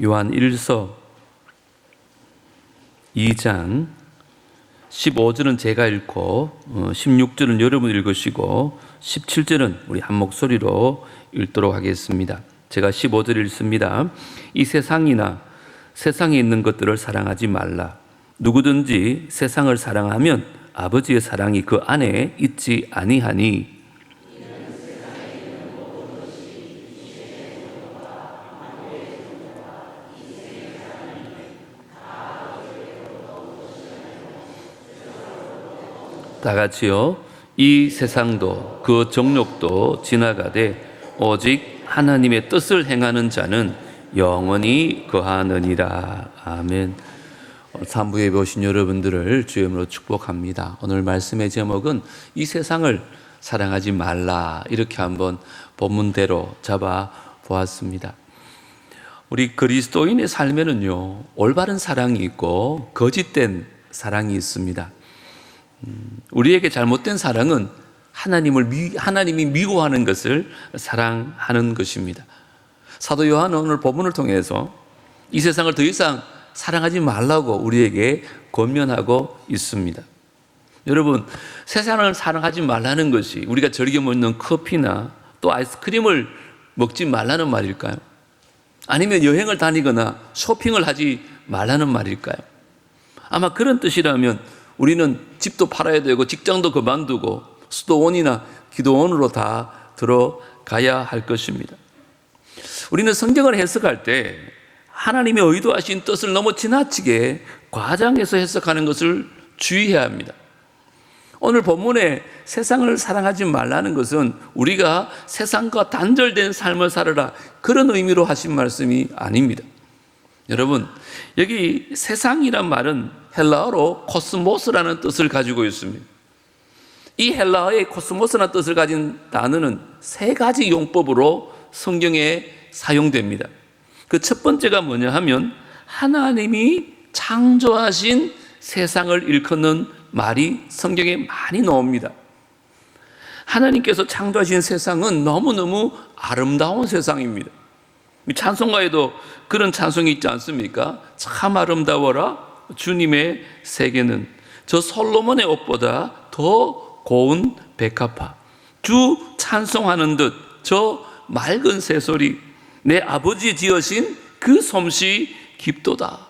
요한 1서 2장 15절은 제가 읽고 16절은 여러분 읽으시고 17절은 우리 한 목소리로 읽도록 하겠습니다. 제가 15절 읽습니다. 이 세상이나 세상에 있는 것들을 사랑하지 말라. 누구든지 세상을 사랑하면 아버지의 사랑이 그 안에 있지 아니하니 다 같이요. 이 세상도 그 정욕도 지나가되 오직 하나님의 뜻을 행하는 자는 영원히 거하느니라. 아멘. 3부에 오신 여러분들을 주의 이름으로 축복합니다. 오늘 말씀의 제목은 이 세상을 사랑하지 말라, 이렇게 한번 본문대로 잡아 보았습니다. 우리 그리스도인의 삶에는요, 올바른 사랑이 있고 거짓된 사랑이 있습니다. 우리에게 잘못된 사랑은 하나님이 미워하는 것을 사랑하는 것입니다. 사도 요한은 오늘 본문을 통해서 이 세상을 더 이상 사랑하지 말라고 우리에게 권면하고 있습니다. 여러분, 세상을 사랑하지 말라는 것이 우리가 즐겨 먹는 커피나 또 아이스크림을 먹지 말라는 말일까요? 아니면 여행을 다니거나 쇼핑을 하지 말라는 말일까요? 아마 그런 뜻이라면 우리는 집도 팔아야 되고 직장도 그만두고 수도원이나 기도원으로 다 들어가야 할 것입니다. 우리는 성경을 해석할 때 하나님의 의도하신 뜻을 너무 지나치게 과장해서 해석하는 것을 주의해야 합니다. 오늘 본문에 세상을 사랑하지 말라는 것은 우리가 세상과 단절된 삶을 살아라, 그런 의미로 하신 말씀이 아닙니다. 여러분, 여기 세상이란 말은 헬라어로 코스모스라는 뜻을 가지고 있습니다. 이 헬라어의 코스모스라는 뜻을 가진 단어는 세 가지 용법으로 성경에 사용됩니다. 그 첫 번째가 뭐냐 하면 하나님이 창조하신 세상을 일컫는 말이 성경에 많이 나옵니다. 하나님께서 창조하신 세상은 너무너무 아름다운 세상입니다. 찬송가에도 그런 찬송이 있지 않습니까? 참 아름다워라 주님의 세계는 저 솔로몬의 옷보다 더 고운 백합화. 주 찬송하는 듯 저 맑은 새소리, 내 아버지 지으신 그 솜씨 깊도다.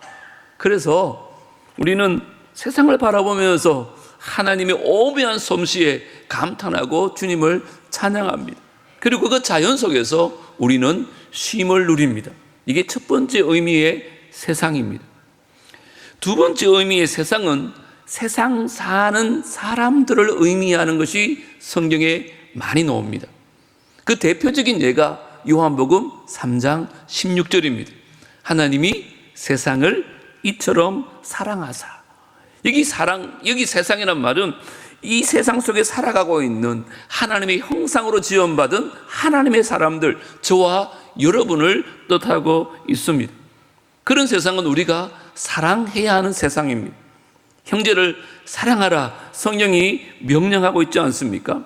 그래서 우리는 세상을 바라보면서 하나님의 오묘한 솜씨에 감탄하고 주님을 찬양합니다. 그리고 그 자연 속에서 우리는 쉼을 누립니다. 이게 첫 번째 의미의 세상입니다. 두 번째 의미의 세상은 세상 사는 사람들을 의미하는 것이 성경에 많이 나옵니다. 그 대표적인 예가 요한복음 3장 16절입니다. 하나님이 세상을 이처럼 사랑하사. 여기 세상이란 말은 이 세상 속에 살아가고 있는 하나님의 형상으로 지원받은 하나님의 사람들, 저와 여러분을 뜻하고 있습니다. 그런 세상은 우리가 사랑해야 하는 세상입니다. 형제를 사랑하라 성령이 명령하고 있지 않습니까?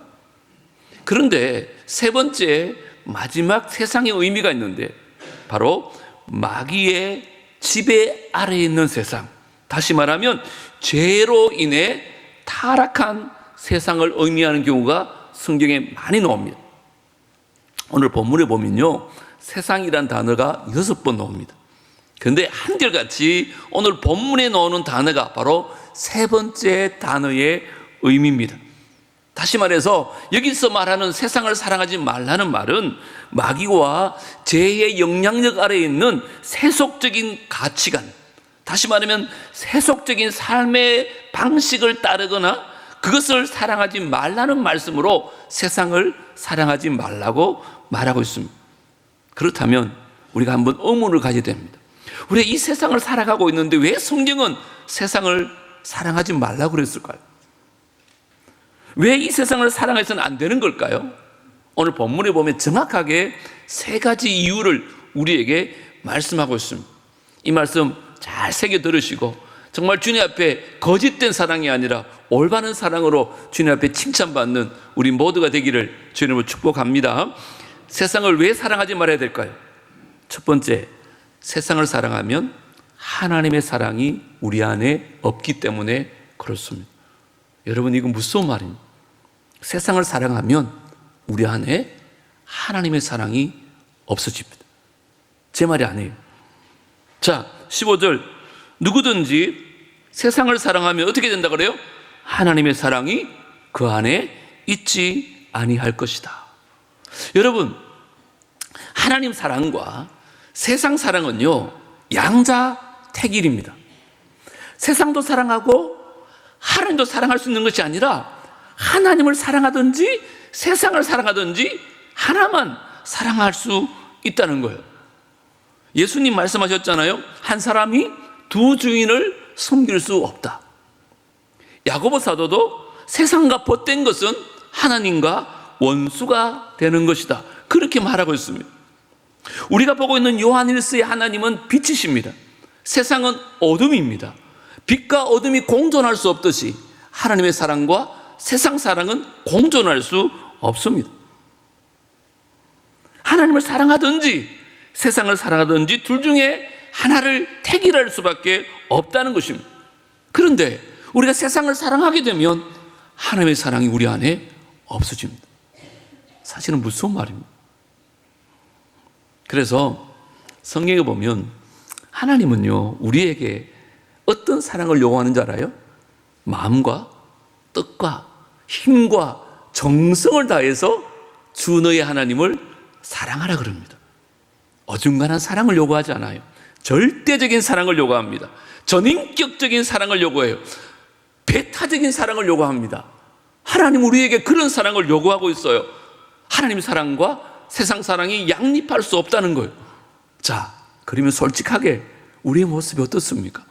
그런데 세 번째 마지막 세상의 의미가 있는데 바로 마귀의 지배 아래에 있는 세상, 다시 말하면 죄로 인해 타락한 세상을 의미하는 경우가 성경에 많이 나옵니다. 오늘 본문에 보면요, 세상이란 단어가 6번 나옵니다. 그런데 한결같이 오늘 본문에 나오는 단어가 바로 세 번째 단어의 의미입니다. 다시 말해서 여기서 말하는 세상을 사랑하지 말라는 말은 마귀와 죄의 영향력 아래에 있는 세속적인 가치관, 다시 말하면 세속적인 삶의 방식을 따르거나 그것을 사랑하지 말라는 말씀으로 세상을 사랑하지 말라고 말하고 있습니다. 그렇다면 우리가 한번 의문을 가져야 됩니다. 우리가 이 세상을 살아가고 있는데 왜 성경은 세상을 사랑하지 말라고 그랬을까요? 왜 이 세상을 사랑해서는 안 되는 걸까요? 오늘 본문에 보면 정확하게 세 가지 이유를 우리에게 말씀하고 있습니다. 이 말씀 잘 새겨 들으시고 정말 주님 앞에 거짓된 사랑이 아니라 올바른 사랑으로 주님 앞에 칭찬받는 우리 모두가 되기를 주님으로 축복합니다. 세상을 왜 사랑하지 말아야 될까요? 첫 번째, 세상을 사랑하면 하나님의 사랑이 우리 안에 없기 때문에 그렇습니다. 여러분, 이거 무서운 말입니다. 세상을 사랑하면 우리 안에 하나님의 사랑이 없어집니다. 제 말이 아니에요. 자, 15절, 누구든지 세상을 사랑하면 어떻게 된다 그래요? 하나님의 사랑이 그 안에 있지 아니할 것이다. 여러분, 하나님 사랑과 세상 사랑은요, 양자택일입니다. 세상도 사랑하고 하나님도 사랑할 수 있는 것이 아니라 하나님을 사랑하든지 세상을 사랑하든지 하나만 사랑할 수 있다는 거예요. 예수님 말씀하셨잖아요. 한 사람이 두 주인을 섬길 수 없다. 야고보 사도도 세상과 벗된 것은 하나님과 원수가 되는 것이다. 그렇게 말하고 있습니다. 우리가 보고 있는 요한일서의 하나님은 빛이십니다. 세상은 어둠입니다. 빛과 어둠이 공존할 수 없듯이 하나님의 사랑과 세상 사랑은 공존할 수 없습니다. 하나님을 사랑하든지 세상을 사랑하든지 둘 중에 하나를 택일할 수밖에 없다는 것입니다. 그런데 우리가 세상을 사랑하게 되면 하나님의 사랑이 우리 안에 없어집니다. 사실은 무서운 말입니다. 그래서 성경에 보면 하나님은요, 우리에게 어떤 사랑을 요구하는 줄 알아요? 마음과 뜻과 힘과 정성을 다해서 주 너의 하나님을 사랑하라 그럽니다. 어중간한 사랑을 요구하지 않아요. 절대적인 사랑을 요구합니다. 전인격적인 사랑을 요구해요. 배타적인 사랑을 요구합니다. 하나님 우리에게 그런 사랑을 요구하고 있어요. 하나님 사랑과 세상 사랑이 양립할 수 없다는 거예요. 자, 그러면 솔직하게 우리의 모습이 어떻습니까?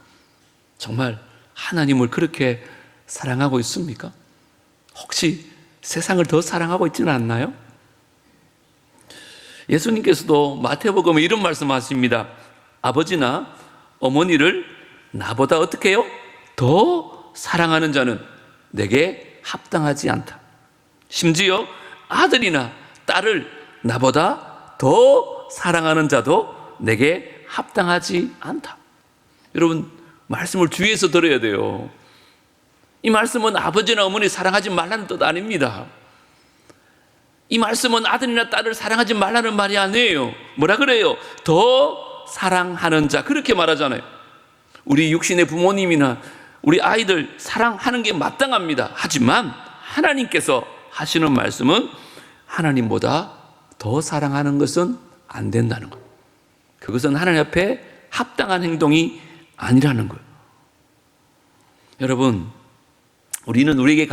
정말 하나님을 그렇게 사랑하고 있습니까? 혹시 세상을 더 사랑하고 있지는 않나요? 예수님께서도 마태복음에 이런 말씀하십니다. 아버지나 어머니를 나보다 어떻게 해요? 더 사랑하는 자는 내게 합당하지 않다. 심지어 아들이나 딸을 나보다 더 사랑하는 자도 내게 합당하지 않다. 여러분, 말씀을 주의해서 들어야 돼요. 이 말씀은 아버지나 어머니 사랑하지 말라는 뜻 아닙니다. 이 말씀은 아들이나 딸을 사랑하지 말라는 말이 아니에요. 뭐라 그래요? 더 사랑하는 자, 그렇게 말하잖아요. 우리 육신의 부모님이나 우리 아이들 사랑하는 게 마땅합니다. 하지만 하나님께서 하시는 말씀은 하나님보다 더 사랑하는 것은 안 된다는 거예요. 그것은 하나님 앞에 합당한 행동이 아니라는 거예요. 여러분, 우리는 우리에게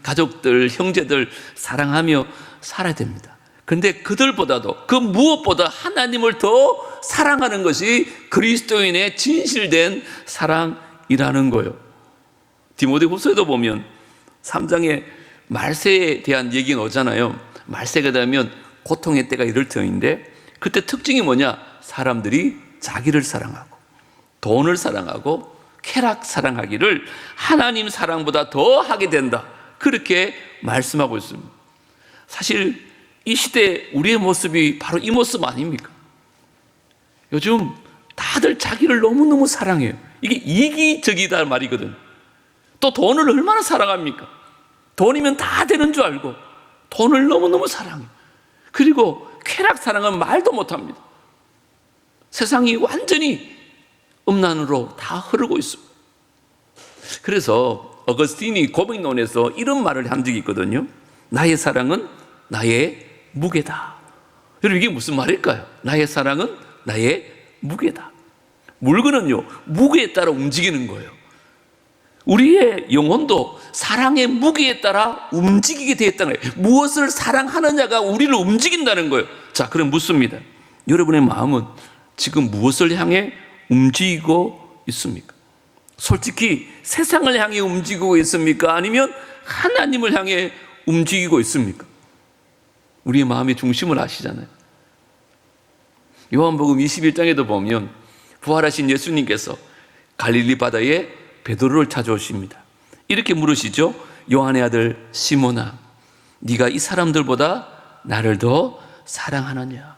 가족들, 형제들 사랑하며 살아야 됩니다. 그런데 그들보다도 그 무엇보다 하나님을 더 사랑하는 것이 그리스도인의 진실된 사랑이라는 거예요. 디모데후서에도 보면 3장에 말세에 대한 얘기가 오잖아요. 말세가 되면 고통의 때가 이럴 터인데 그때 특징이 뭐냐? 사람들이 자기를 사랑하고 돈을 사랑하고 쾌락 사랑하기를 하나님 사랑보다 더 하게 된다. 그렇게 말씀하고 있습니다. 사실 이 시대 우리의 모습이 바로 이 모습 아닙니까? 요즘 다들 자기를 너무너무 사랑해요. 이게 이기적이다 말이거든. 또 돈을 얼마나 사랑합니까? 돈이면 다 되는 줄 알고 돈을 너무너무 사랑해요. 그리고 쾌락 사랑은 말도 못합니다. 세상이 완전히 음란으로 다 흐르고 있습니다. 그래서 어거스틴이 고백론에서 이런 말을 한 적이 있거든요. 나의 사랑은 나의 무게다. 여러분, 이게 무슨 말일까요? 나의 사랑은 나의 무게다. 물건은요, 무게에 따라 움직이는 거예요. 우리의 영혼도 사랑의 무게에 따라 움직이게 되었다는 거예요. 무엇을 사랑하느냐가 우리를 움직인다는 거예요. 자, 그럼 묻습니다. 여러분의 마음은 지금 무엇을 향해 움직이고 있습니까? 솔직히 세상을 향해 움직이고 있습니까? 아니면 하나님을 향해 움직이고 있습니까? 우리의 마음의 중심을 아시잖아요. 요한복음 21장에도 보면 부활하신 예수님께서 갈릴리 바다에 베드로를 찾아오십니다. 이렇게 물으시죠. 요한의 아들 시몬아, 네가 이 사람들보다 나를 더 사랑하느냐?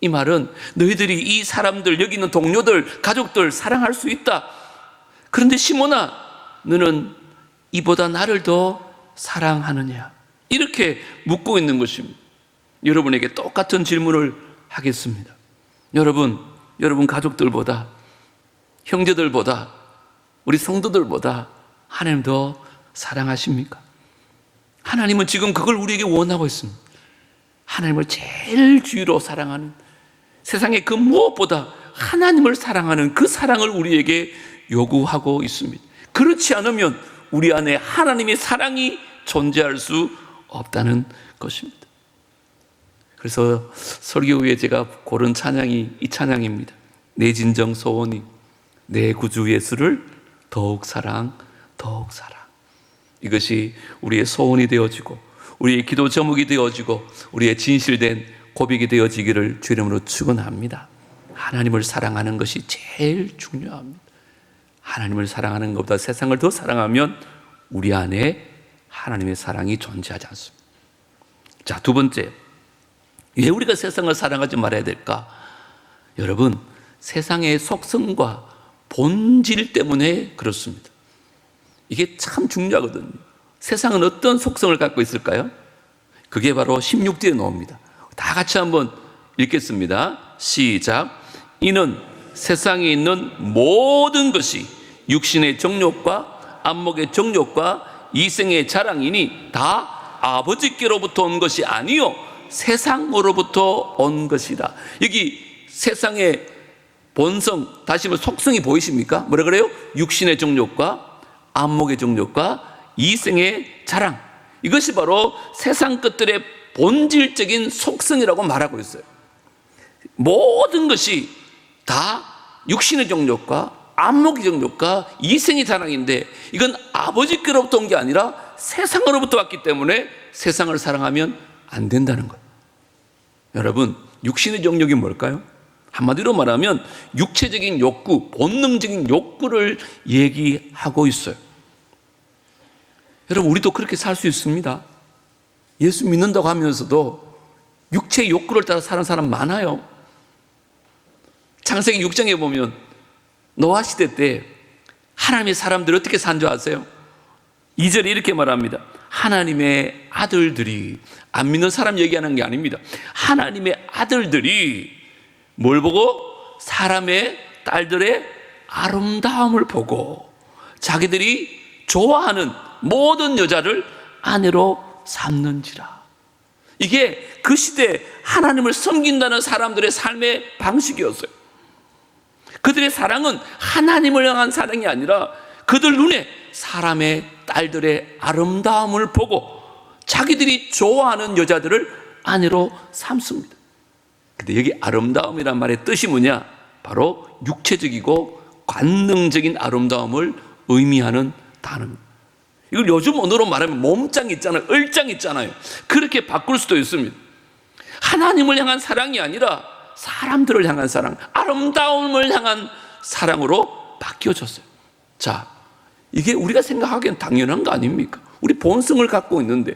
이 말은 너희들이 이 사람들, 여기 있는 동료들, 가족들 사랑할 수 있다. 그런데 시몬아, 너는 이보다 나를 더 사랑하느냐? 이렇게 묻고 있는 것입니다. 여러분에게 똑같은 질문을 하겠습니다. 여러분 가족들보다, 형제들보다, 우리 성도들보다 하나님 더 사랑하십니까? 하나님은 지금 그걸 우리에게 원하고 있습니다. 하나님을 제일 주위로 사랑하는, 세상의 그 무엇보다 하나님을 사랑하는 그 사랑을 우리에게 요구하고 있습니다. 그렇지 않으면 우리 안에 하나님의 사랑이 존재할 수 없다는 것입니다. 그래서 설교 후에 제가 고른 찬양이 이 찬양입니다. 내 진정 소원이 내 구주 예수를 더욱 사랑, 더욱 사랑. 이것이 우리의 소원이 되어지고 우리의 기도 제목이 되어지고 우리의 진실된 고백이 되어지기를 주 이름으로 축원합니다. 하나님을 사랑하는 것이 제일 중요합니다. 하나님을 사랑하는 것보다 세상을 더 사랑하면 우리 안에 하나님의 사랑이 존재하지 않습니다. 자, 두 번째, 왜 우리가 세상을 사랑하지 말아야 될까? 여러분, 세상의 속성과 본질 때문에 그렇습니다. 이게 참 중요하거든요. 세상은 어떤 속성을 갖고 있을까요? 그게 바로 16절에 나옵니다. 다 같이 한번 읽겠습니다. 시작. 이는 세상에 있는 모든 것이 육신의 정욕과 안목의 정욕과 이생의 자랑이니 다 아버지께로부터 온 것이 아니요 세상으로부터 온 것이라. 여기 세상의 본성, 다시 한번 속성이 보이십니까? 뭐라 그래요? 육신의 정욕과 안목의 정욕과 이생의 자랑. 이것이 바로 세상 것들의 본질적인 속성이라고 말하고 있어요. 모든 것이 다 육신의 정욕과 안목의 정욕과 이생의 자랑인데 이건 아버지께로부터 온 게 아니라 세상으로부터 왔기 때문에 세상을 사랑하면 안 된다는 거예요. 여러분, 육신의 정욕이 뭘까요? 한마디로 말하면 육체적인 욕구, 본능적인 욕구를 얘기하고 있어요. 여러분, 우리도 그렇게 살 수 있습니다. 예수 믿는다고 하면서도 육체의 욕구를 따라 사는 사람 많아요. 창세기 6장에 보면 노아 시대 때 하나님의 사람들이 어떻게 산 줄 아세요? 2절에 이렇게 말합니다. 하나님의 아들들이, 안 믿는 사람 얘기하는 게 아닙니다. 하나님의 아들들이 뭘 보고? 사람의 딸들의 아름다움을 보고 자기들이 좋아하는 모든 여자를 아내로 삼는지라. 이게 그 시대 하나님을 섬긴다는 사람들의 삶의 방식이었어요. 그들의 사랑은 하나님을 향한 사랑이 아니라 그들 눈에 사람의 딸들의 아름다움을 보고 자기들이 좋아하는 여자들을 아내로 삼습니다. 근데 여기 아름다움이란 말의 뜻이 뭐냐? 바로 육체적이고 관능적인 아름다움을 의미하는 단어입니다. 이걸 요즘 언어로 말하면 몸짱 있잖아요. 얼짱 있잖아요. 그렇게 바꿀 수도 있습니다. 하나님을 향한 사랑이 아니라 사람들을 향한 사랑, 아름다움을 향한 사랑으로 바뀌어졌어요. 자, 이게 우리가 생각하기엔 당연한 거 아닙니까? 우리 본성을 갖고 있는데,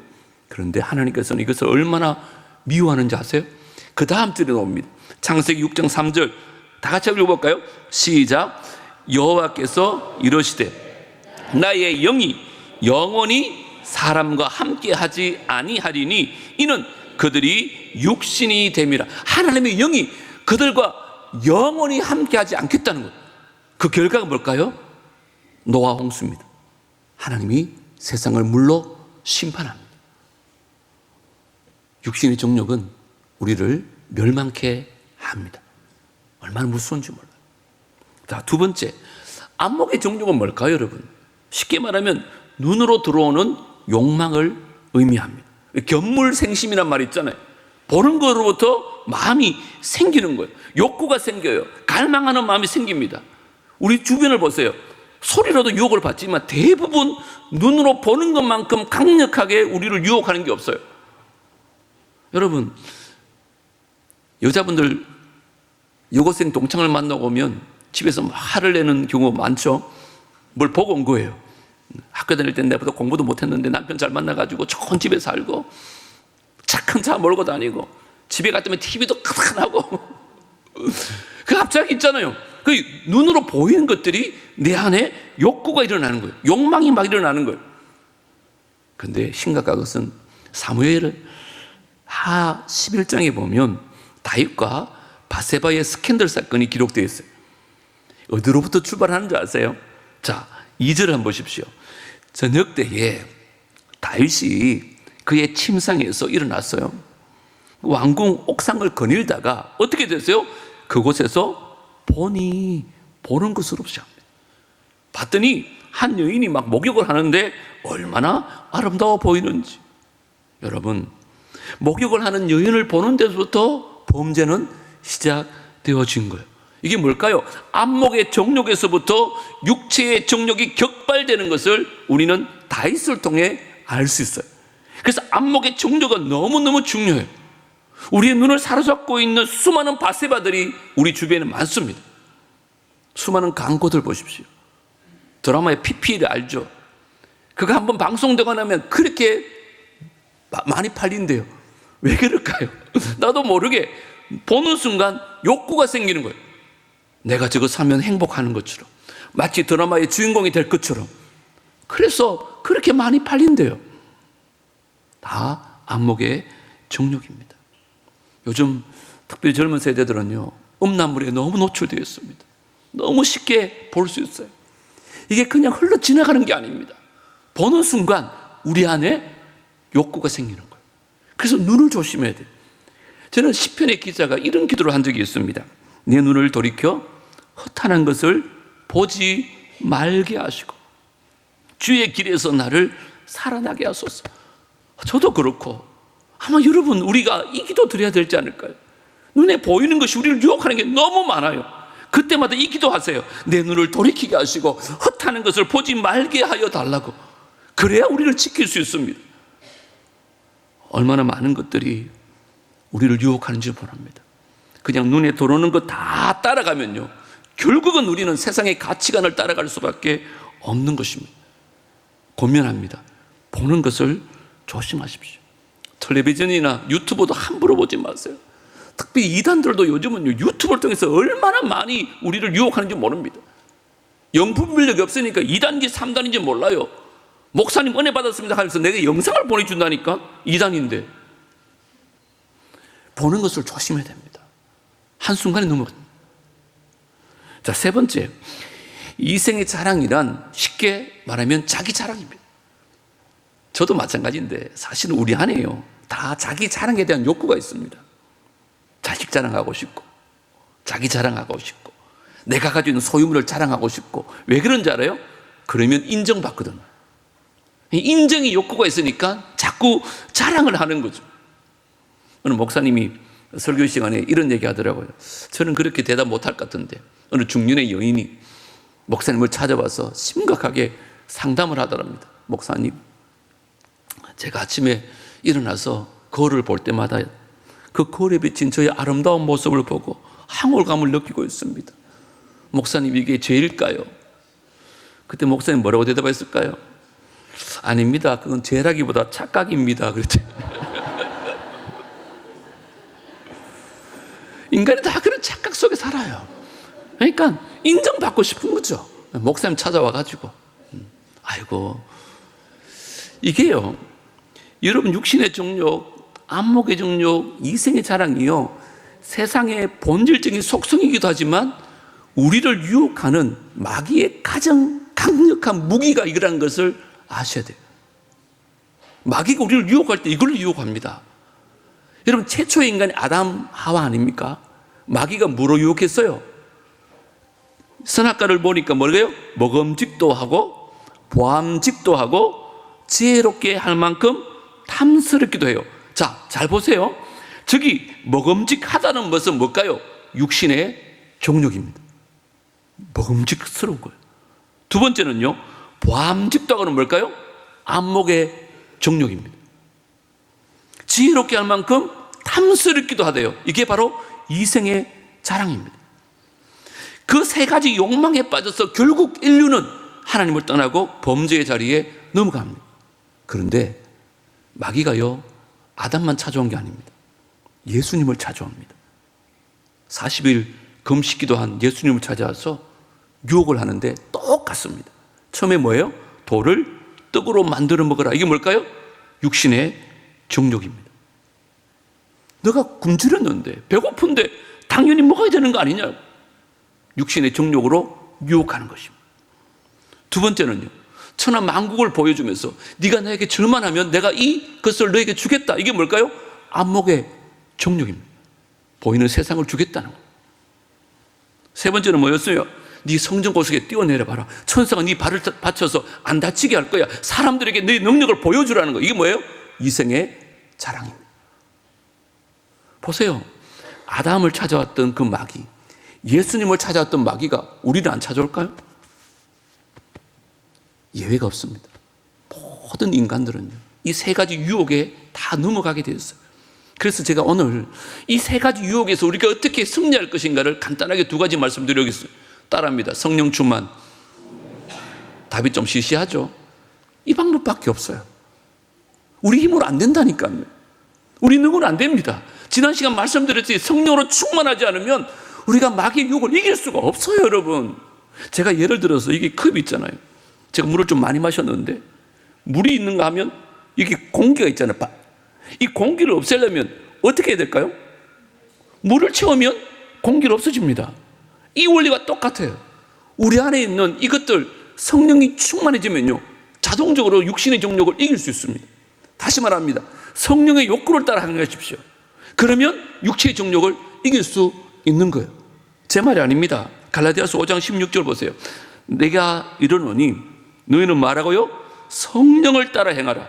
그런데 하나님께서는 이것을 얼마나 미워하는지 아세요? 그 다음 절에 나옵니다. 창세기 6장 3절 다 같이 읽어볼까요? 시작. 여호와께서 이러시되 나의 영이 영원히 사람과 함께하지 아니하리니 이는 그들이 육신이 됨이라. 하나님의 영이 그들과 영원히 함께하지 않겠다는 것. 그 결과가 뭘까요? 노아 홍수입니다. 하나님이 세상을 물로 심판합니다. 육신의 정욕은 우리를 멸망케 합니다. 얼마나 무서운지 몰라요. 자, 두 번째, 안목의 정욕은 뭘까요, 여러분? 쉽게 말하면 눈으로 들어오는 욕망을 의미합니다. 견물생심이란 말이 있잖아요. 보는 것으로부터 마음이 생기는 거예요. 욕구가 생겨요. 갈망하는 마음이 생깁니다. 우리 주변을 보세요. 소리로도 유혹을 받지만 대부분 눈으로 보는 것만큼 강력하게 우리를 유혹하는 게 없어요. 여러분, 여자분들 여고생 동창을 만나고 오면 집에서 막 화를 내는 경우 많죠. 뭘 보고 온 거예요. 학교 다닐 때 내보다 공부도 못했는데 남편 잘 만나가지고 좋은 집에 살고 착한 차 몰고 다니고 집에 갔더니 TV도 크다고. 그 갑자기 있잖아요. 그 눈으로 보이는 것들이 내 안에 욕구가 일어나는 거예요. 욕망이 막 일어나는 거예요. 근데 심각한 것은 사무엘 하 11장에 보면 다윗과 바세바의 스캔들 사건이 기록되어 있어요. 어디로부터 출발하는 줄 아세요? 자, 2절 한번 보십시오. 저녁 때에 다윗이 그의 침상에서 일어났어요. 왕궁 옥상을 거닐다가 어떻게 됐어요? 그곳에서 보는 것으로 시작합니다. 봤더니 한 여인이 막 목욕을 하는데 얼마나 아름다워 보이는지. 여러분, 목욕을 하는 여인을 보는 데서부터 범죄는 시작되어진 거예요. 이게 뭘까요? 안목의 정욕에서부터 육체의 정욕이 격발되는 것을 우리는 다윗을 통해 알 수 있어요. 그래서 안목의 정욕은 너무너무 중요해요. 우리의 눈을 사로잡고 있는 수많은 바세바들이 우리 주변에 많습니다. 수많은 광고들 보십시오. 드라마의 PPL 알죠? 그거 한번 방송되고 나면 그렇게 많이 팔린대요. 왜 그럴까요? 나도 모르게 보는 순간 욕구가 생기는 거예요. 내가 저거 사면 행복하는 것처럼, 마치 드라마의 주인공이 될 것처럼. 그래서 그렇게 많이 팔린대요. 다 안목의 정욕입니다. 요즘 특별히 젊은 세대들은요, 음란물에 너무 노출되어 있습니다. 너무 쉽게 볼 수 있어요. 이게 그냥 흘러 지나가는 게 아닙니다. 보는 순간 우리 안에 욕구가 생기는 거예요. 그래서 눈을 조심해야 돼요. 저는 시편의 기자가 이런 기도를 한 적이 있습니다. 내 눈을 돌이켜 허탄한 것을 보지 말게 하시고 주의 길에서 나를 살아나게 하소서. 저도 그렇고 아마 여러분 우리가 이 기도 드려야 되지 않을까요? 눈에 보이는 것이 우리를 유혹하는 게 너무 많아요. 그때마다 이 기도하세요. 내 눈을 돌이키게 하시고 헛하는 것을 보지 말게 하여 달라고. 그래야 우리를 지킬 수 있습니다. 얼마나 많은 것들이 우리를 유혹하는지 모릅니다. 그냥 눈에 들어오는 것 다 따라가면요, 결국은 우리는 세상의 가치관을 따라갈 수밖에 없는 것입니다. 고민합니다. 보는 것을 조심하십시오. 텔레비전이나 유튜브도 함부로 보지 마세요. 특히 이단들도 요즘은 유튜브를 통해서 얼마나 많이 우리를 유혹하는지 모릅니다. 영품 물력이 없으니까 2단인지 3단인지 몰라요. 목사님 은혜 받았습니다 하면서 내가 영상을 보내준다니까 2단인데. 보는 것을 조심해야 됩니다. 한순간에 넘어갑니다. 자, 세 번째, 이생의 자랑이란 쉽게 말하면 자기 자랑입니다. 저도 마찬가지인데 사실은 우리 안에요, 다 자기 자랑에 대한 욕구가 있습니다. 자식 자랑하고 싶고, 자기 자랑하고 싶고, 내가 가지고 있는 소유물을 자랑하고 싶고. 왜 그런지 알아요? 그러면 인정받거든. 인정이 욕구가 있으니까 자꾸 자랑을 하는 거죠. 어느 목사님이 설교 시간에 이런 얘기 하더라고요. 저는 그렇게 대답 못할 것 같은데 어느 중년의 여인이 목사님을 찾아와서 심각하게 상담을 하더랍니다. 목사님, 제가 아침에 일어나서 거울을 볼 때마다 그 거울에 비친 저의 아름다운 모습을 보고 황홀감을 느끼고 있습니다. 목사님, 이게 죄일까요? 그때 목사님 뭐라고 대답했을까요? 아닙니다. 그건 죄라기보다 착각입니다. 그랬죠. 인간이 다 그런 착각 속에 살아요. 그러니까 인정받고 싶은 거죠. 목사님 찾아와가지고, 아이고, 이게요, 여러분 육신의 정욕, 안목의 정욕, 이생의 자랑이요, 세상의 본질적인 속성이기도 하지만 우리를 유혹하는 마귀의 가장 강력한 무기가 이거라는 것을 아셔야 돼요. 마귀가 우리를 유혹할 때 이걸로 유혹합니다. 여러분, 최초의 인간이 아담, 하와 아닙니까? 마귀가 뭐로 유혹했어요? 선악과를 보니까 뭐래요? 먹음직도 하고 보암직도 하고 지혜롭게 할 만큼 탐스럽기도 해요. 자, 잘 보세요. 저기 먹음직하다는 것은 뭘까요? 육신의 정욕입니다. 먹음직스러운 거예요. 두 번째는요, 보암직도 하고는 뭘까요? 안목의 정욕입니다. 지혜롭게 할 만큼 탐스럽기도 하대요. 이게 바로 이생의 자랑입니다. 그 세 가지 욕망에 빠져서 결국 인류는 하나님을 떠나고 범죄의 자리에 넘어갑니다. 그런데 마귀가요, 아담만 찾아온 게 아닙니다. 예수님을 찾아옵니다. 40일 금식기도한 예수님을 찾아와서 유혹을 하는데 똑같습니다. 처음에 뭐예요? 돌을 떡으로 만들어 먹어라. 이게 뭘까요? 육신의 정욕입니다. 너가 굶주렸는데 배고픈데 당연히 먹어야 되는 거 아니냐? 육신의 정욕으로 유혹하는 것입니다. 두 번째는요, 천하 만국을 보여주면서 네가 나에게 절만하면 내가 이것을 너에게 주겠다. 이게 뭘까요? 안목의 정욕입니다. 보이는 세상을 주겠다는 것. 세 번째는 뭐였어요? 네 성전 고석에 뛰어내려봐라. 천사가 네 발을 받쳐서 안 다치게 할 거야. 사람들에게 네 능력을 보여주라는 거. 이게 뭐예요? 이생의 자랑입니다. 보세요. 아담을 찾아왔던 그 마귀, 예수님을 찾아왔던 마귀가 우리를 안 찾아올까요? 예외가 없습니다. 모든 인간들은요, 이 세 가지 유혹에 다 넘어가게 되었어요. 그래서 제가 오늘 이 세 가지 유혹에서 우리가 어떻게 승리할 것인가를 간단하게 두 가지 말씀드리겠습니다. 따라합니다. 성령 충만. 답이 좀 시시하죠? 이 방법밖에 없어요. 우리 힘으로 안 된다니까요. 우리 능으로 안 됩니다. 지난 시간 말씀드렸듯이 성령으로 충만하지 않으면 우리가 마귀의 유혹을 이길 수가 없어요, 여러분. 제가 예를 들어서 이게 컵 있잖아요. 제가 물을 좀 많이 마셨는데 물이 있는가 하면 이게 공기가 있잖아요. 이 공기를 없애려면 어떻게 해야 될까요? 물을 채우면 공기가 없어집니다. 이 원리가 똑같아요. 우리 안에 있는 이것들 성령이 충만해지면요, 자동적으로 육신의 정욕을 이길 수 있습니다. 다시 말합니다. 성령의 욕구를 따라 행하십시오. 그러면 육체의 정욕을 이길 수 있는 거예요. 제 말이 아닙니다. 갈라디아서 5장 16절 보세요. 내가 이르노니 너희는 말하고요, 성령을 따라 행하라.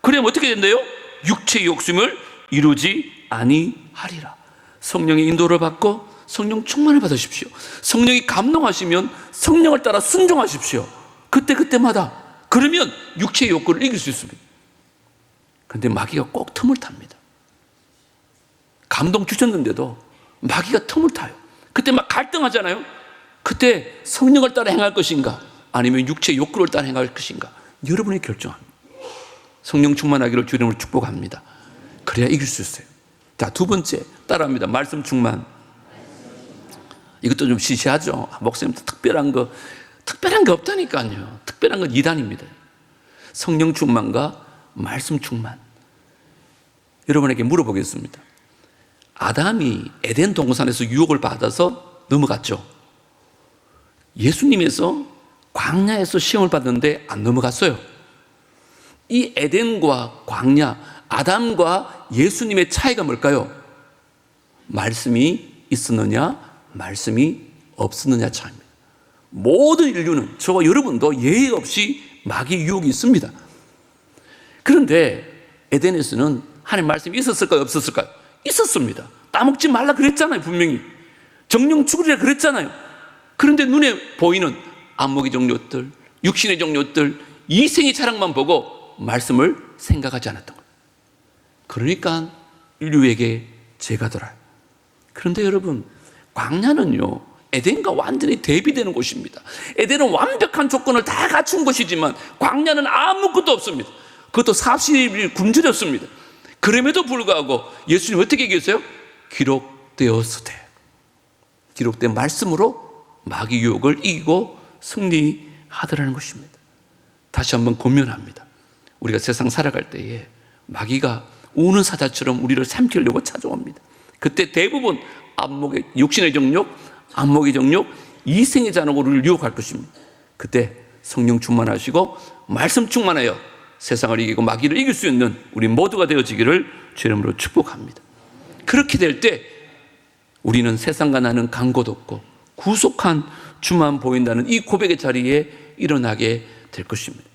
그러면 어떻게 된대요? 육체의 욕심을 이루지 아니하리라. 성령의 인도를 받고 성령 충만을 받으십시오. 성령이 감동하시면 성령을 따라 순종하십시오. 그때마다. 그러면 육체의 욕구를 이길 수 있습니다. 그런데 마귀가 꼭 틈을 탑니다. 감동 주셨는데도 마귀가 틈을 타요. 그때 막 갈등하잖아요. 그때 성령을 따라 행할 것인가, 아니면 육체의 욕구를 따라 행할 것인가, 여러분이 결정합니다. 성령 충만하기를 주님을 축복합니다. 그래야 이길 수 있어요. 자, 두 번째 따라합니다. 말씀 충만. 이것도 좀 시시하죠. 목사님 특별한 게 없다니까요. 특별한 건 이단입니다. 성령 충만과 말씀 충만. 여러분에게 물어보겠습니다. 아담이 에덴 동산에서 유혹을 받아서 넘어갔죠. 예수님에서 광야에서 시험을 받는데 안 넘어갔어요. 이 에덴과 광야, 아담과 예수님의 차이가 뭘까요? 말씀이 있었느냐, 말씀이 없었느냐 차이입니다. 모든 인류는, 저와 여러분도 예의 없이 마귀의 유혹이 있습니다. 그런데 에덴에서는 하나님 말씀이 있었을까요, 없었을까요? 있었습니다. 따먹지 말라 그랬잖아요, 분명히. 정령 죽으리라 그랬잖아요. 그런데 눈에 보이는 안목의 정욕들, 육신의 정욕들, 이생의 자랑만 보고 말씀을 생각하지 않았던 거예요. 그러니까 인류에게 죄가 돌아요. 그런데 여러분, 광야는요, 에덴과 완전히 대비되는 곳입니다. 에덴은 완벽한 조건을 다 갖춘 곳이지만 광야는 아무것도 없습니다. 그것도 40일 굶주렸습니다. 그럼에도 불구하고 예수님 어떻게 얘기했어요? 기록되었으되, 기록된 말씀으로 마귀 유혹을 이기고 승리하더라는 것입니다. 다시 한번 권면합니다. 우리가 세상 살아갈 때에 마귀가 우는 사자처럼 우리를 삼키려고 찾아옵니다. 그때 대부분 안목의 육신의 정욕, 안목의 정욕, 이생의 잔혹으로 우리를 유혹할 것입니다. 그때 성령 충만하시고 말씀 충만하여 세상을 이기고 마귀를 이길 수 있는 우리 모두가 되어지기를 주의 이름으로 축복합니다. 그렇게 될 때 우리는 세상과 나는 간 곳 없고 구속한 주만 보인다는 이 고백의 자리에 일어나게 될 것입니다.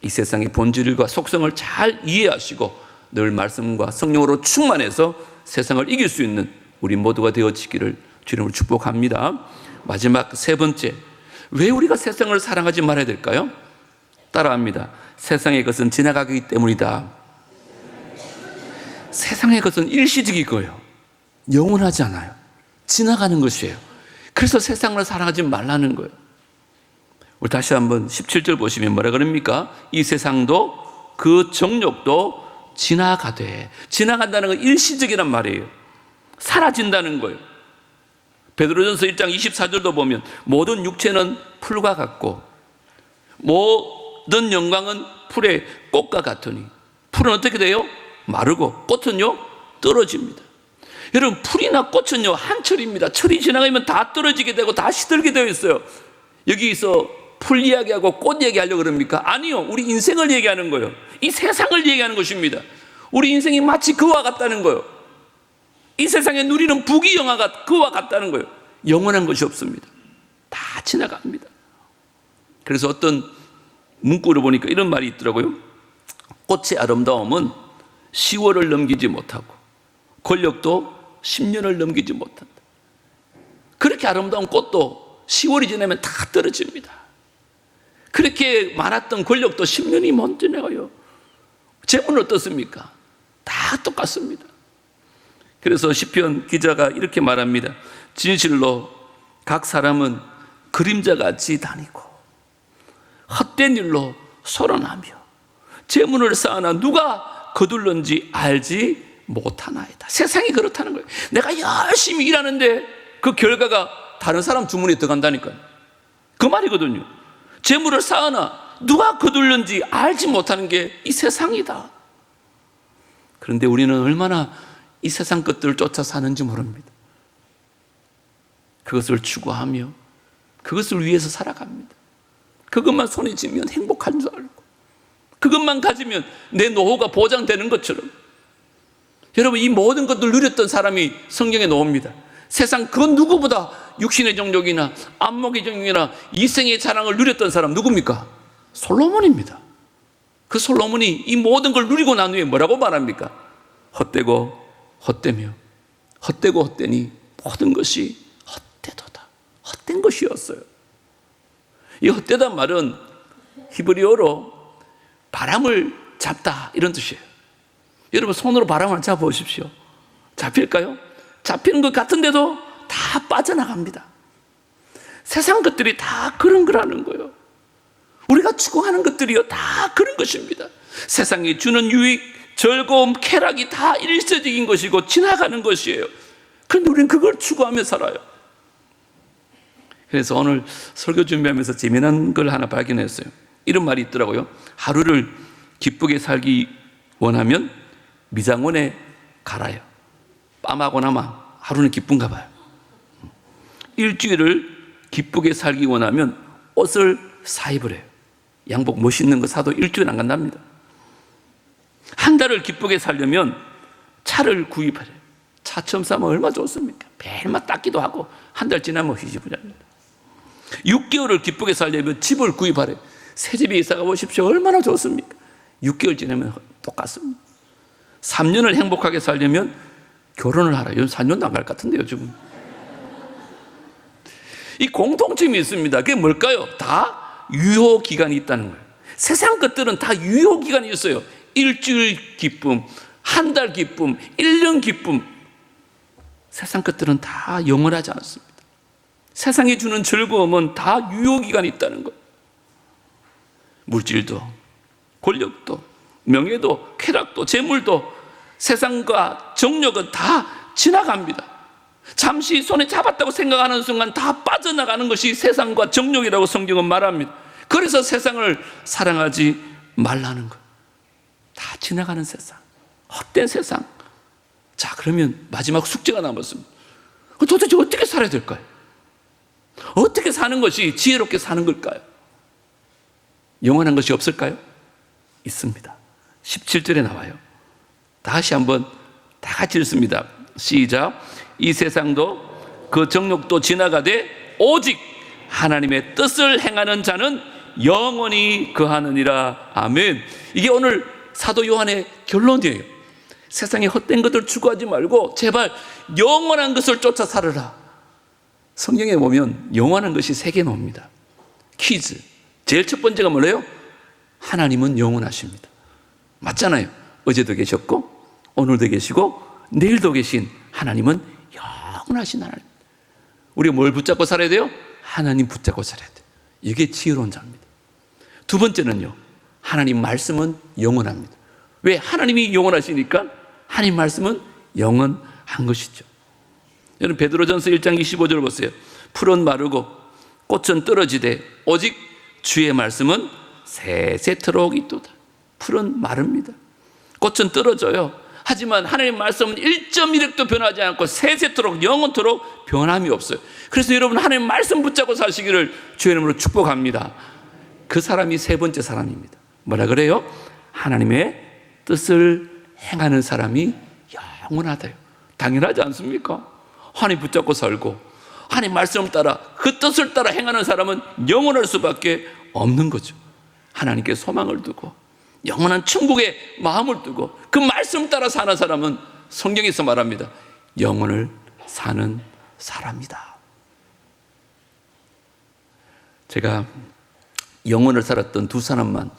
이 세상의 본질과 속성을 잘 이해하시고 늘 말씀과 성령으로 충만해서 세상을 이길 수 있는 우리 모두가 되어지기를 주님으로 축복합니다. 마지막 세 번째, 왜 우리가 세상을 사랑하지 말아야 될까요? 따라합니다. 세상의 것은 지나가기 때문이다. 세상의 것은 일시적이고요, 영원하지 않아요. 지나가는 것이에요. 그래서 세상을 사랑하지 말라는 거예요. 우리 다시 한번 17절 보시면 뭐라 그럽니까? 이 세상도 그 정욕도 지나가되. 지나간다는 건 일시적이란 말이에요. 사라진다는 거예요. 베드로전서 1장 24절도 보면 모든 육체는 풀과 같고 모든 영광은 풀의 꽃과 같으니 풀은 어떻게 돼요? 마르고 꽃은요 떨어집니다. 여러분, 풀이나 꽃은요 한철입니다. 철이 지나가면 다 떨어지게 되고 다 시들게 되어 있어요. 여기서 풀 이야기하고 꽃 얘기하려고 그럽니까? 아니요, 우리 인생을 얘기하는 거예요. 이 세상을 얘기하는 것입니다. 우리 인생이 마치 그와 같다는 거예요. 이 세상에 누리는 부귀영화가 그와 같다는 거예요. 영원한 것이 없습니다. 다 지나갑니다. 그래서 어떤 문구를 보니까 이런 말이 있더라고요. 꽃의 아름다움은 10월을 넘기지 못하고 권력도 10년을 넘기지 못한다. 그렇게 아름다운 꽃도 10월이 지나면 다 떨어집니다. 그렇게 많았던 권력도 10년이 못 지나가요. 재물은 어떻습니까? 다 똑같습니다. 그래서 시편 기자가 이렇게 말합니다. 진실로 각 사람은 그림자같이 다니고 헛된 일로 소란하며 재물을 쌓아나 누가 거둘런지 알지 못하나이다. 세상이 그렇다는 거예요. 내가 열심히 일하는데 그 결과가 다른 사람 주머니에 들어간다니까요. 그 말이거든요. 재물을 쌓아나 누가 거둘는지 알지 못하는 게 이 세상이다. 그런데 우리는 얼마나 이 세상 것들을 쫓아 사는지 모릅니다. 그것을 추구하며 그것을 위해서 살아갑니다. 그것만 손에 쥐면 행복한 줄 알고 그것만 가지면 내 노후가 보장되는 것처럼. 여러분, 이 모든 것들을 누렸던 사람이 성경에 나옵니다. 세상 그 누구보다 육신의 정욕이나 안목의 정욕이나 이생의 자랑을 누렸던 사람 누굽니까? 솔로몬입니다. 그 솔로몬이 이 모든 걸 누리고 난 후에 뭐라고 말합니까? 헛되고 헛되며 헛되고 헛되니 모든 것이 헛되도다. 헛된 것이었어요. 이 헛되단 말은 히브리어로 바람을 잡다 이런 뜻이에요. 여러분, 손으로 바람을 잡아보십시오. 잡힐까요? 잡히는 것 같은데도 다 빠져나갑니다. 세상 것들이 다 그런 거라는 거예요. 우리가 추구하는 것들이요 다 그런 것입니다. 세상이 주는 유익, 즐거움, 쾌락이 다 일시적인 것이고 지나가는 것이에요. 그런데 우리는 그걸 추구하며 살아요. 그래서 오늘 설교 준비하면서 재미난 걸 하나 발견했어요. 이런 말이 있더라고요. 하루를 기쁘게 살기 원하면 미장원에 갈아요. 빰하고 나면 하루는 기쁜가 봐요. 일주일을 기쁘게 살기 원하면 옷을 사 입으래요. 양복 멋있는 거 사도 일주일 안 간답니다. 한 달을 기쁘게 살려면 차를 구입하래요. 차 처음 사면 얼마나 좋습니까? 매일만 닦기도 하고 한 달 지나면 휘지부잡니다. 6개월을 기쁘게 살려면 집을 구입하래요. 새 집에 이사가 보십시오. 얼마나 좋습니까? 6개월 지나면 똑같습니다. 3년을 행복하게 살려면 결혼을 하라. 요즘 4년도 안 갈 것 같은데요, 지금. 이 공통점이 있습니다. 그게 뭘까요? 다 유효기간이 있다는 거예요. 세상 것들은 다 유효기간이 있어요. 일주일 기쁨, 한 달 기쁨, 1년 기쁨. 세상 것들은 다 영원하지 않습니다. 세상이 주는 즐거움은 다 유효기간이 있다는 거예요. 물질도, 권력도, 명예도, 쾌락도, 재물도, 세상과 정욕은 다 지나갑니다. 잠시 손에 잡았다고 생각하는 순간 다 빠져나가는 것이 세상과 정욕이라고 성경은 말합니다. 그래서 세상을 사랑하지 말라는 것. 다 지나가는 세상, 헛된 세상. 자, 그러면 마지막 숙제가 남았습니다. 도대체 어떻게 살아야 될까요? 어떻게 사는 것이 지혜롭게 사는 걸까요? 영원한 것이 없을까요? 있습니다. 17절에 나와요. 다시 한번 다 같이 읽습니다. 시작. 이 세상도 그 정욕도 지나가되 오직 하나님의 뜻을 행하는 자는 영원히 거하느니라. 아멘. 이게 오늘 사도 요한의 결론이에요. 세상에 헛된 것들 추구하지 말고 제발 영원한 것을 쫓아 살아라. 성경에 보면 영원한 것이 3개 나옵니다. 퀴즈. 제일 첫 번째가 뭐래요? 하나님은 영원하십니다. 맞잖아요. 어제도 계셨고 오늘도 계시고 내일도 계신 하나님은 영원하신 하나님. 우리가 뭘 붙잡고 살아야 돼요? 하나님 붙잡고 살아야 돼요. 이게 지혜로운 자입니다. 두 번째는요, 하나님 말씀은 영원합니다. 왜? 하나님이 영원하시니까 하나님 말씀은 영원한 것이죠. 여러분 베드로전서 1장 25절 보세요. 풀은 마르고 꽃은 떨어지되 오직 주의 말씀은 세세토록 있도다. 풀은 마릅니다. 꽃은 떨어져요. 하지만 하나님의 말씀은 1.1획도 변하지 않고 세세토록 영원토록 변함이 없어요. 그래서 여러분 하나님의 말씀 붙잡고 사시기를 주의 이름으로 축복합니다. 그 사람이 세 번째 사람입니다. 뭐라 그래요? 하나님의 뜻을 행하는 사람이 영원하다요. 당연하지 않습니까? 하나님 붙잡고 살고 하나님 말씀 따라 그 뜻을 따라 행하는 사람은 영원할 수밖에 없는 거죠. 하나님께 소망을 두고 영원한 천국에 마음을 두고 그 말씀 따라 사는 사람은 성경에서 말합니다. 영원을 사는 사람이다. 제가 영원을 살았던 두 사람만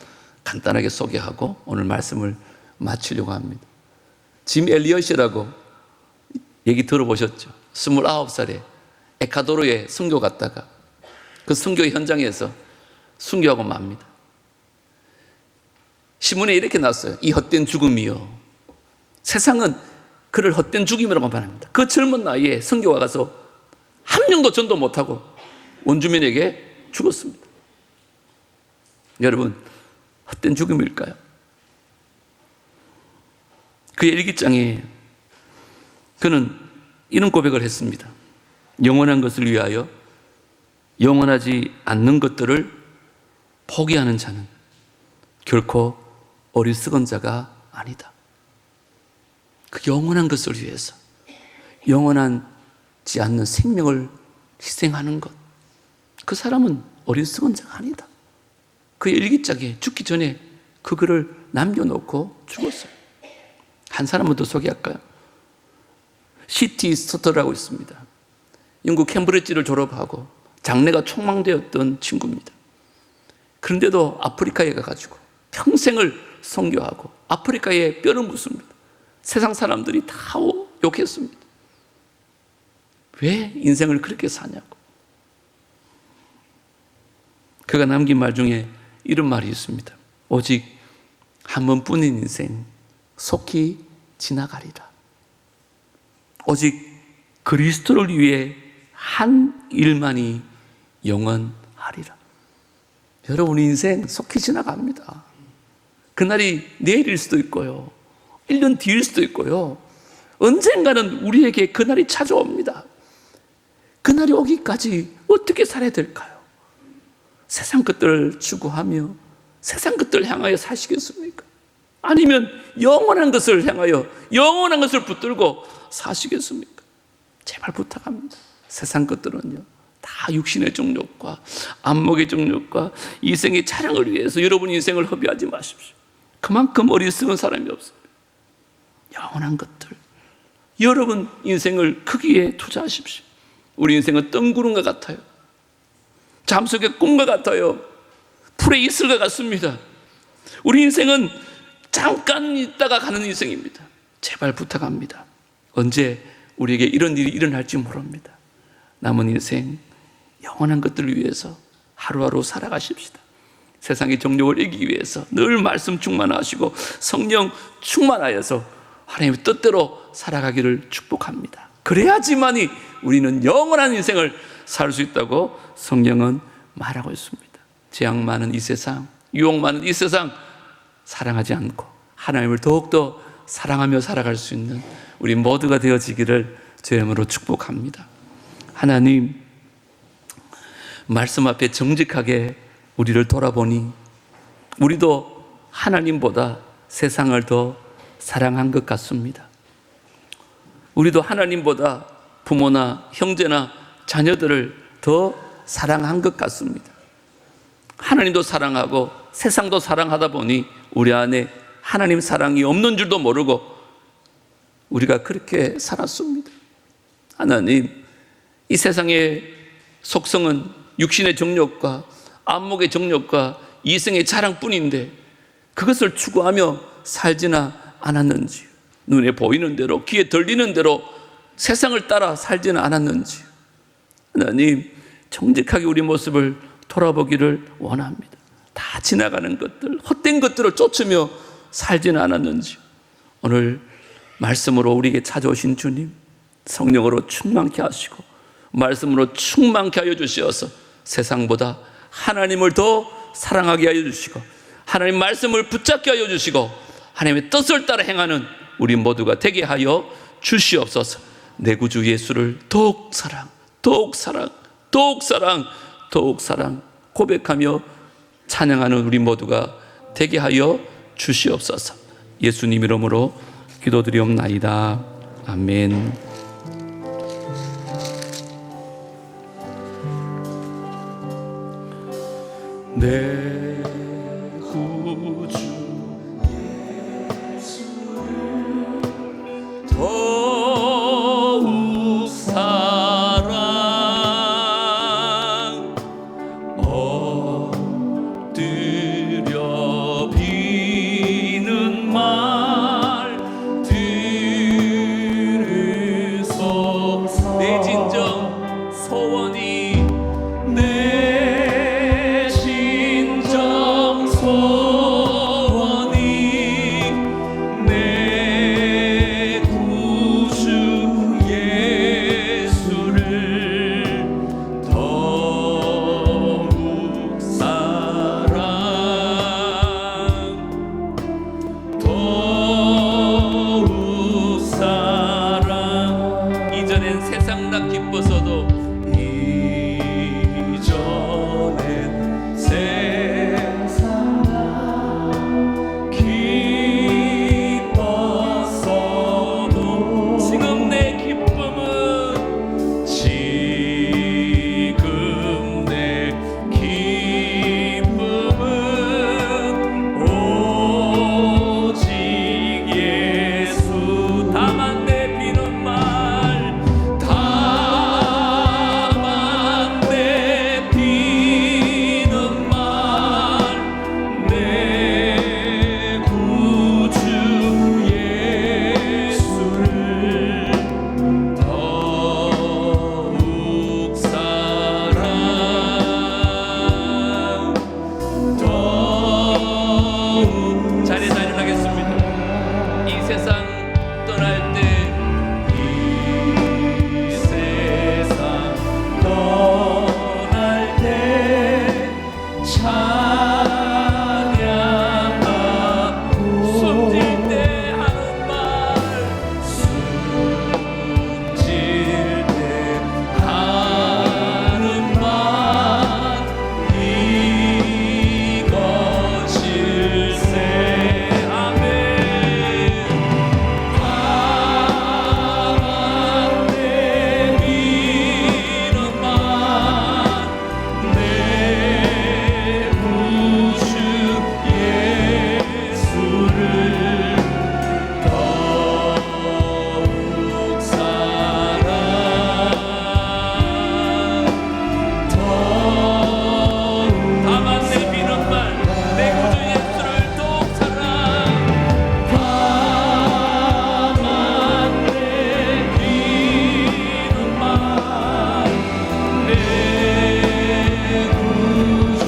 간단하게 소개하고 오늘 말씀을 마치려고 합니다. 짐 엘리엇이라고 얘기 들어보셨죠? 29살에 에콰도르에 선교 갔다가 그 선교 현장에서 순교하고 맙니다. 신문에 이렇게 났어요. 이 헛된 죽음이요. 세상은 그를 헛된 죽임이라고 말합니다. 그 젊은 나이에 선교가 가서 한 명도 전도 못하고 원주민에게 죽었습니다. 여러분, 헛된 죽음일까요? 그의 일기장에 그는 이런 고백을 했습니다. 영원한 것을 위하여 영원하지 않는 것들을 포기하는 자는 결코 어리석은 자가 아니다. 그 영원한 것을 위해서 영원하지 않는 생명을 희생하는 것, 그 사람은 어리석은 자가 아니다. 그의 일기장에 죽기 전에 그 글을 남겨놓고 죽었어요. 한 사람은 더 소개할까요? C.T. 스토터라고 있습니다. 영국 캠브리지를 졸업하고 장래가 촉망되었던 친구입니다. 그런데도 아프리카에 가가지고 평생을 선교하고 아프리카에 뼈를 묻습니다. 세상 사람들이 다 욕했습니다. 왜 인생을 그렇게 사냐고. 그가 남긴 말 중에 이런 말이 있습니다. 오직 한 번뿐인 인생 속히 지나가리라. 오직 그리스도를 위해 한 일만이 영원하리라. 여러분 인생 속히 지나갑니다. 그날이 내일일 수도 있고요. 1년 뒤일 수도 있고요. 언젠가는 우리에게 그날이 찾아옵니다. 그날이 오기까지 어떻게 살아야 될까요? 세상 것들을 추구하며 세상 것들을 향하여 사시겠습니까? 아니면 영원한 것을 향하여 영원한 것을 붙들고 사시겠습니까? 제발 부탁합니다. 세상 것들은요, 다 육신의 정욕과 안목의 정욕과 이생의 자랑을 위해서 여러분 인생을 허비하지 마십시오. 그만큼 어리석은 사람이 없습니다. 영원한 것들, 여러분 인생을 크기에 투자하십시오. 우리 인생은 뜬구름과 같아요. 잠속의 꿈과 같아요. 풀의 이슬과 같습니다. 우리 인생은 잠깐 있다가 가는 인생입니다. 제발 부탁합니다. 언제 우리에게 이런 일이 일어날지 모릅니다. 남은 인생 영원한 것들을 위해서 하루하루 살아가십시다. 세상의 정욕을 이기기 위해서 늘 말씀 충만하시고 성령 충만하여서 하나님의 뜻대로 살아가기를 축복합니다. 그래야지만이 우리는 영원한 인생을 살 수 있다고 성경은 말하고 있습니다. 재앙 많은 이 세상, 유혹 많은 이 세상 사랑하지 않고 하나님을 더욱더 사랑하며 살아갈 수 있는 우리 모두가 되어지기를 주의 이름으로 축복합니다. 하나님, 말씀 앞에 정직하게 우리를 돌아보니 우리도 하나님보다 세상을 더 사랑한 것 같습니다. 우리도 하나님보다 부모나 형제나 자녀들을 더 사랑한 것 같습니다. 하나님도 사랑하고 세상도 사랑하다 보니 우리 안에 하나님 사랑이 없는 줄도 모르고 우리가 그렇게 살았습니다. 하나님, 이 세상의 속성은 육신의 정욕과 안목의 정욕과 이생의 자랑뿐인데 그것을 추구하며 살지나 않았는지, 눈에 보이는 대로 귀에 들리는 대로 세상을 따라 살지는 않았는지, 하나님 정직하게 우리 모습을 돌아보기를 원합니다. 다 지나가는 것들, 헛된 것들을 쫓으며 살지는 않았는지, 오늘 말씀으로 우리에게 찾아오신 주님, 성령으로 충만케 하시고 말씀으로 충만케 하여 주시어서 세상보다 하나님을 더 사랑하게 하여 주시고 하나님 말씀을 붙잡게 하여 주시고 하나님의 뜻을 따라 행하는 우리 모두가 되게 하여 주시옵소서. 내 구주 예수를 더욱 사랑, 더욱 사랑, 더욱 사랑, 더욱 사랑 고백하며 찬양하는 우리 모두가 되게 하여 주시옵소서. 예수님 이름으로 기도드리옵나이다. 아멘. 내 구주 예수를 더욱 사랑 엎드려 비는 말 들으소서. 내 진정 소원이 내 진정 소원이 내 구주 예수를 더욱 사랑 더욱 사랑. 이전엔 세상 나 기뻐서도 이전엔 세상 나 기뻐서도 지금 내 기쁨은 지금 내 기쁨은 오직 예수. 다만 내 비는 말 다만 내 비는 말 내 구주 예수를 더욱 사랑 더욱. 자리에 일어나겠습니다. 이 세상 떠날 때 이 세상 떠날 때 찬양하고 숨질 때 하는 말 숨질 때 하는 말 이것일세. 아멘. 다만 내 비는 말 내 구주 예수를 더욱 사랑 더욱. 다만 내 비는 말 내 구주 예수를 더욱 사랑. 다만 내 비는 말 내 구주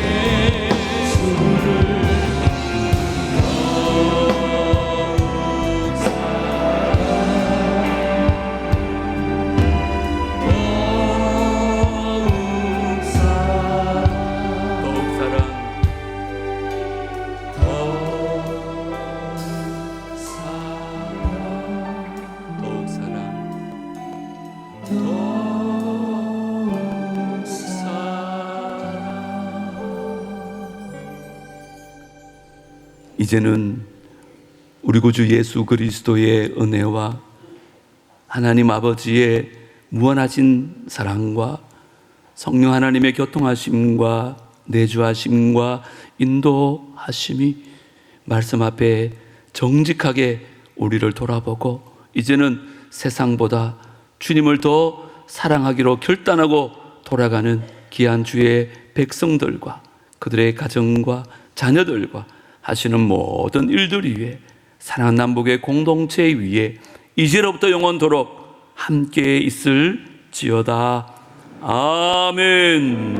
예수를 더욱 사랑 더욱 사랑 더욱 사랑 더욱 사랑 더욱 사랑. 이제는 우리 구주 예수 그리스도의 은혜와 하나님 아버지의 무한하신 사랑과 성령 하나님의 교통하심과 내주하심과 인도하심이 말씀 앞에 정직하게 우리를 돌아보고 이제는 세상보다 주님을 더 사랑하기로 결단하고 돌아가는 귀한 주의 백성들과 그들의 가정과 자녀들과 하시는 모든 일들 위에 사랑하는 남북의 공동체 위에 이제로부터 영원토록 함께 있을지어다. 아멘.